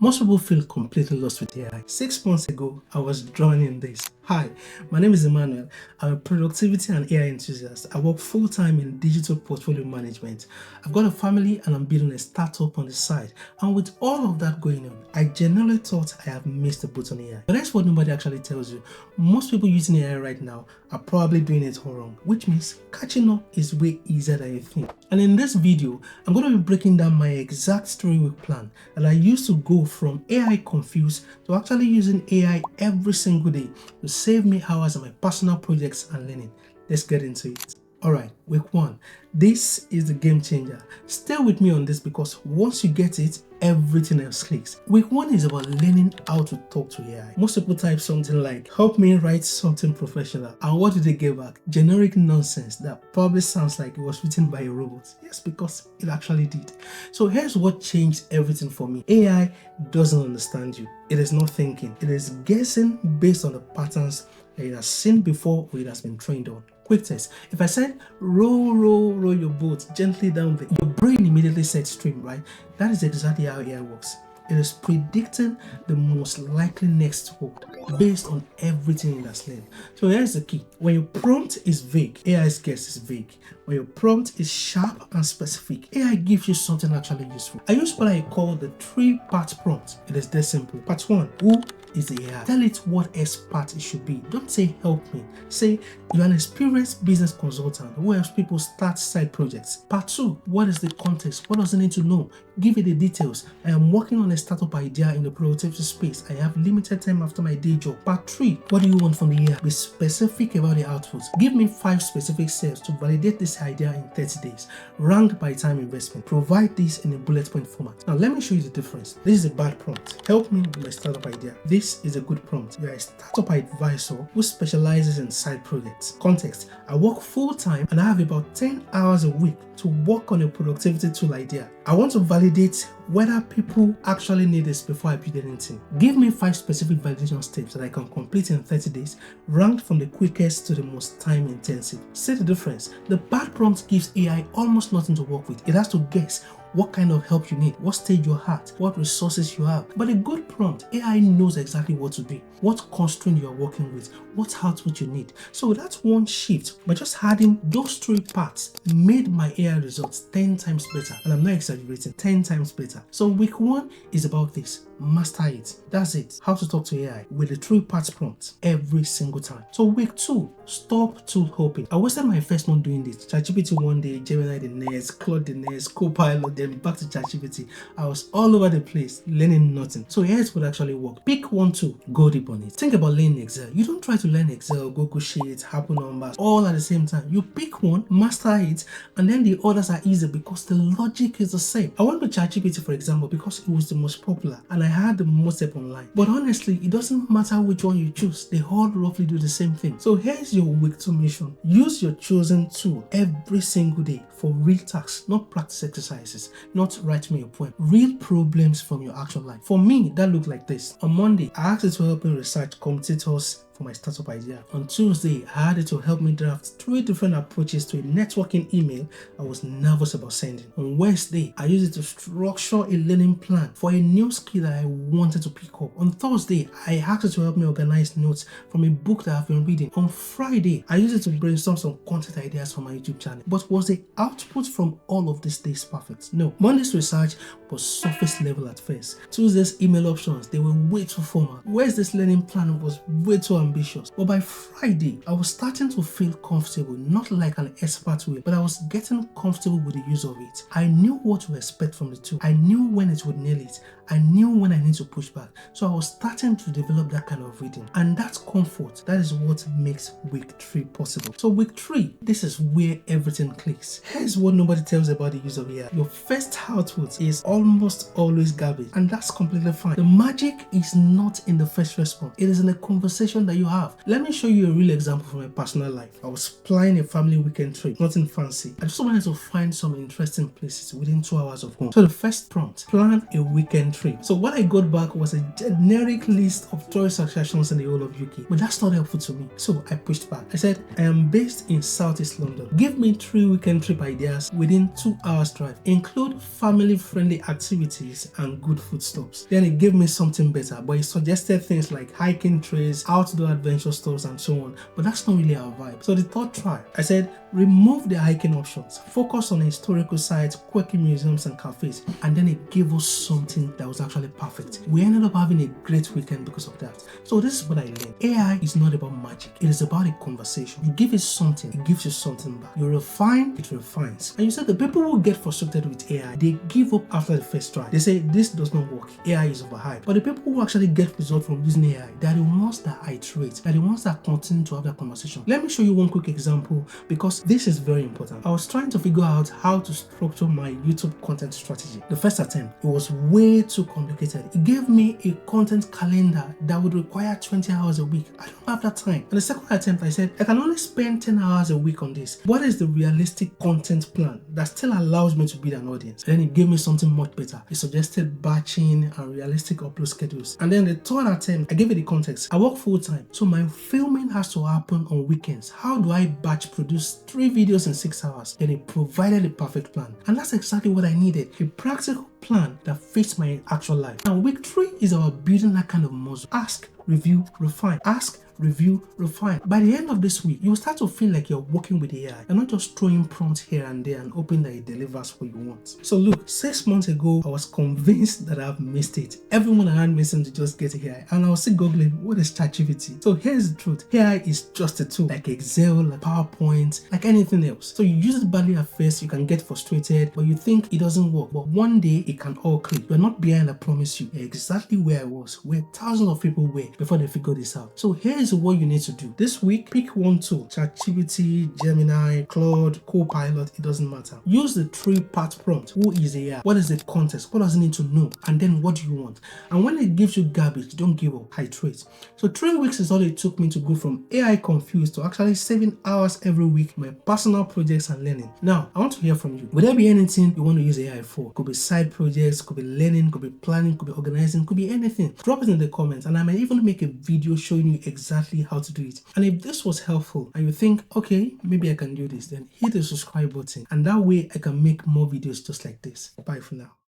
Most people feel completely lost with AI. 6 months ago, I was drowning in this. Hi, my name is Emmanuel. I'm a productivity and AI enthusiast. I work full-time in digital portfolio management. I've got a family and I'm building a startup on the side. And with all of that going on, I genuinely thought I have missed the boat on AI. But that's what nobody actually tells you. Most people using AI right now are probably doing it all wrong, which means catching up is way easier than you think. And in this video, I'm going to be breaking down my exact 3-week plan that I used to go from AI confused to actually using AI every single day to save me hours on my personal projects and learning. Let's get into it. Alright, week 1. This is the game changer. Stay with me on this because once you get it, everything else clicks. Week 1 is about learning how to talk to AI. Most people type something like, help me write something professional. And what do they get back? Generic nonsense that probably sounds like it was written by a robot. Yes, because it actually did. So here's what changed everything for me. AI doesn't understand you. It is not thinking. It is guessing based on the patterns that it has seen before or it has been trained on. Quick test. If I said roll your boat gently down your brain immediately said stream, right? That is exactly how AI works. It is predicting the most likely next word based on everything it has learned. So here's the key. When your prompt is vague, AI's guess is vague. When your prompt is sharp and specific, AI gives you something actually useful. I use what I call the 3-part prompt. It is that simple. Part 1, who is the AI? Tell it what expert it should be. Don't say help me. Say you're an experienced business consultant who helps people start side projects. Part 2, what is the context? What does it need to know? Give it the details. I am working on a startup idea in the productivity space. I have limited time after my day job. Part 3, what do you want from the AI? Be specific about the output. Give me 5 specific steps to validate this idea in 30 days. Ranked by time investment. Provide this in a bullet point format. Now let me show you the difference. This is a bad prompt. Help me with my startup idea. This is a good prompt. You are a startup advisor who specializes in side projects. Context. I work full-time and I have about 10 hours a week to work on a productivity tool idea. I want to validate whether people actually need this before I build anything. Give me 5 specific validation steps that I can complete in 30 days, ranked from the quickest to the most time intensive. See the difference? The bad prompt gives AI almost nothing to work with. It has to guess what kind of help you need, what stage you're at, what resources you have. But a good prompt, AI knows exactly what to do, what constraint you are working with, what output you need. So that's one shift. By just adding those 3 parts made my AI results 10 times better. And I'm not exaggerating, 10 times better. So week 1 is about this. Master it. That's it. How to talk to AI with the 3-part prompt every single time. So week 2, stop tool hopping. I wasted my first month doing this. ChatGPT one day, Gemini the next, Claude the next, Copilot, then back to ChatGPT. I was all over the place learning nothing. So here's what actually worked. Pick 1 tool, go deep on it. Think about learning Excel. You don't try to learn Excel, Google Sheets, Apple numbers all at the same time. You pick one, master it, and then the others are easy because the logic is the same. I went with ChatGPT for example because it was the most popular and I had the most help online. But honestly, it doesn't matter which one you choose. They all roughly do the same thing. So here's your week 2 mission. Use your chosen tool every single day for real tasks, not practice exercises, not write me a poem. Real problems from your actual life. For me, that looked like this. On Monday, I asked it to help me research competitors for my startup idea. On Tuesday, I had it to help me draft 3 different approaches to a networking email I was nervous about sending. On Wednesday, I used it to structure a learning plan for a new skill that I wanted to pick up. On Thursday, I asked it to help me organize notes from a book that I've been reading. On Friday, I used it to brainstorm some content ideas for my YouTube channel. But was the output from all of these days perfect? No. Monday's research was surface level at first. Tuesday's email options, they were way too formal. Wednesday's learning plan was way too ambitious. But by Friday, I was starting to feel comfortable, not like an expert will, but I was getting comfortable with the use of it. I knew what to expect from the tool. I knew when it would nail it. I knew when I need to push back. So I was starting to develop that kind of reading. And that comfort, that is what makes week 3 possible. So week 3, this is where everything clicks. Here's what nobody tells about the use of AI. Your first output is almost always garbage. And that's completely fine. The magic is not in the first response. It is in a conversation that that you have. Let me show you a real example from my personal life. I was planning a family weekend trip, nothing fancy. I just wanted to find some interesting places within 2 hours of home. So the first prompt, plan a weekend trip. So what I got back was a generic list of tourist attractions in the whole of UK, but that's not helpful to me. So I pushed back. I said, I am based in Southeast London. Give me 3 weekend trip ideas within 2 hours drive. Include family-friendly activities and good food stops. Then it gave me something better, but it suggested things like hiking trails, outdoor adventure stores, and so on. But that's not really our vibe. So the third try, I said, remove the hiking options. Focus on historical sites, quirky museums, and cafes. And then it gave us something that was actually perfect. We ended up having a great weekend because of that. So this is what I learned. AI is not about magic. It is about a conversation. You give it something, it gives you something back. You refine, it refines. And you said the people who get frustrated with AI, they give up after the first try. They say this does not work. AI is overhyped. But the people who actually get results from using AI, they are the ones that iterate. They are the ones that continue to have that conversation. Let me show you one quick example because this is very important. I was trying to figure out how to structure my YouTube content strategy. The first attempt, it was way too complicated. It gave me a content calendar that would require 20 hours a week. I don't have that time. And the second attempt, I said, I can only spend 10 hours a week on this. What is the realistic content plan that still allows me to build an audience? And then it gave me something much better. It suggested batching and realistic upload schedules. And then the third attempt, I gave it the context. I work full time, so my filming has to happen on weekends. How do I batch produce 3 videos in 6 hours? Then it provided a perfect plan. And that's exactly what I needed. A practical plan that fits my actual life. Now, week 3 is about building that kind of muscle. Ask, review, refine. Ask, review, refine. By the end of this week, you'll start to feel like you're working with AI. You're not just throwing prompts here and there and hoping that it delivers what you want. So look, 6 months ago, I was convinced that I've missed it. Everyone around me seemed to just get AI, and I was still googling, what is ChatGPT? So here's the truth. AI is just a tool, like Excel, like PowerPoint, like anything else. So you use it badly at first, you can get frustrated, but you think it doesn't work. But one day, it can all click. You're not behind, I promise you. You're exactly where I was, where thousands of people were before they figured this out. So here's what you need to do. This week, pick one tool. ChatGPT, Gemini, Claude, Copilot, it doesn't matter. Use the 3-part prompt. Who is AI? What is the context? What does it need to know? And then what do you want? And when it gives you garbage, don't give up. Iterate. So 3 weeks is all it took me to go from AI confused to actually saving hours every week, my personal projects and learning. Now, I want to hear from you. Would there be anything you want to use AI for? Could be side projects, could be learning, could be planning, could be organizing, could be anything. Drop it in the comments and I might even make a video showing you exactly how to do it. And if this was helpful and you think, okay, maybe I can do this, then hit the subscribe button and that way I can make more videos just like this. Bye for now.